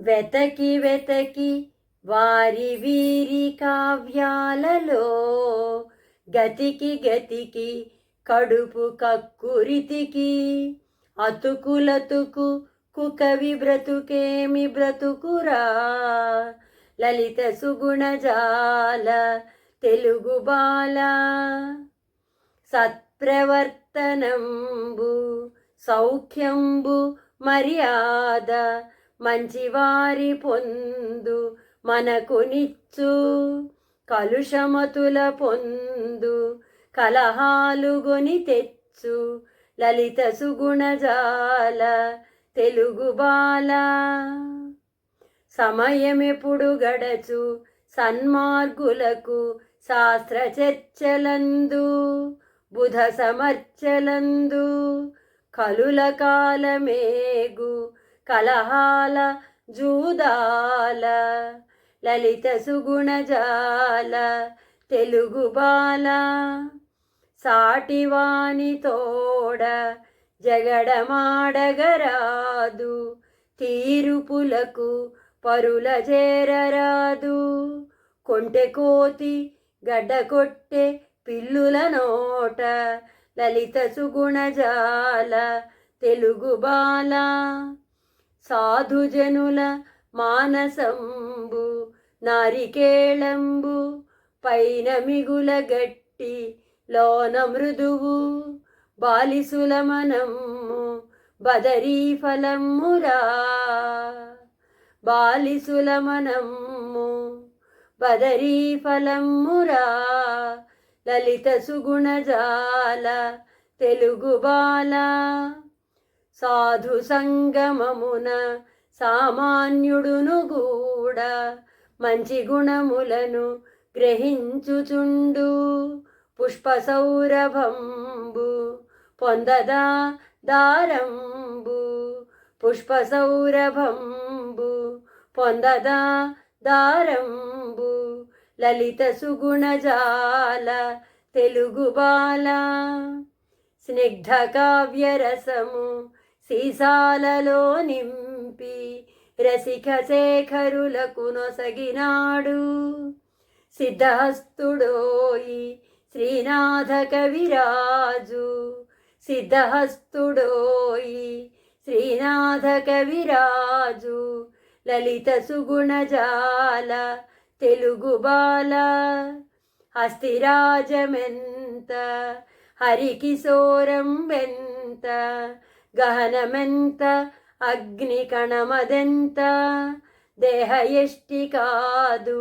వెతకి వెతకి వారి వీరి కావ్యాలలో గతికి గతికి కడుపు కక్కురితికి అతుకులతుకు కుకవి బ్రతుకేమి బ్రతుకురా లలిత సుగుణజాల తెలుగు బాల సత్ప్రవర్తనంబు సౌఖ్యంబు మర్యాద మంచివారి పొందు మనకు నిచ్చు కలుషమతుల పొందు కలహాలు గొని తెచ్చు లలిత సుగుణజాల తెలుగు బాల సమయమెప్పుడు గడచు సన్మార్గులకు శాస్త్ర చర్చలందు బుధ సమర్చలందు కలుల కాలమేగు కలహాల జూదాల లలిత సుగుణజాల తెలుగు బాల సాటివాని తోడ జగడమాడగరాదు తీరుపులకు పరుల చేరరాదు కొంటె కోతి గడ్డ కొట్టే పిల్లుల నోట లలిత సుగుణజాల తెలుగు బాల సాధుజనుల మానసంబు నారికేళంబు పైన మిగుల గట్టి లోన మృదువు బాలిసుల మనమ్ము బదరీ ఫలమ్మురా బాలిసుల మనమ్ము బదరీ ఫలమ్మురా లలిత సుగుణజాల తెలుగు బాల సాధు సంగమమున సామాన్యుడును కూడా మంచి గుణములను గ్రహించుచుండు పుష్ప సౌరభంబు పొందదా దారంబు పుష్ప సౌరభంబు పొందదా దారంబు లలిత సుగుణజాల తెలుగు బాల స్నిగ్ధ కావ్యరసము సీసాలలో నింపి రసిక శేఖరులకు నొసగినాడు సిద్ధహస్తుడోయి శ్రీనాథ కవిరాజు సిద్ధహస్తుడోయి శ్రీనాథ కవిరాజు లలిత సుగుణజాల తెలుగు బాల హస్తిరాజమెంత హరికిశోరం వెంత గహనమెంత అగ్నికణమదెంత దేహయష్టి కాదు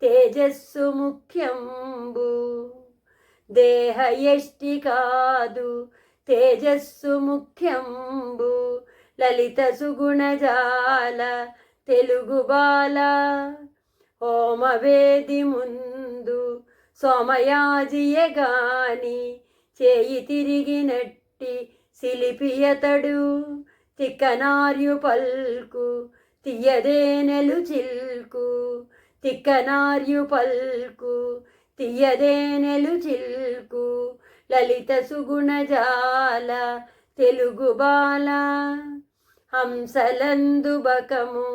తేజస్సు ముఖ్యంబు దేహయష్టి కాదు తేజస్సు ముఖ్యంబు లలిత సుగుణజాల తెలుగు బాల హోమవేది ముందు సోమయాజియగాని చేయి తిరిగినట్టి శిలిపియతడు తిక్కనార్యు పల్కు తీయదేనెలు చిల్కు తిక్కనార్యు పల్కు తీయదేనెలు చిల్కు లలిత సుగుణజాల తెలుగు బాల హంసలందు బకము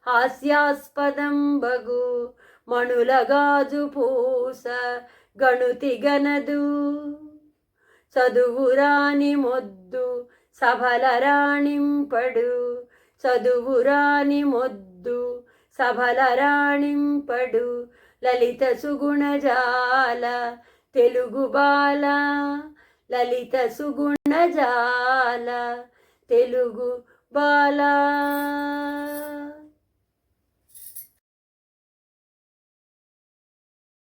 హాస్యాస్పదం బగు మణుల గాజు పూస గణుతి గనదు చదువురాని మొద్దు సభల రాణింపడు చదువురాని మొద్దు సభల రాణింపడు లలిత సుగుణజాల తెలుగు బాల లలిత సుగుణజాల తెలుగు బాల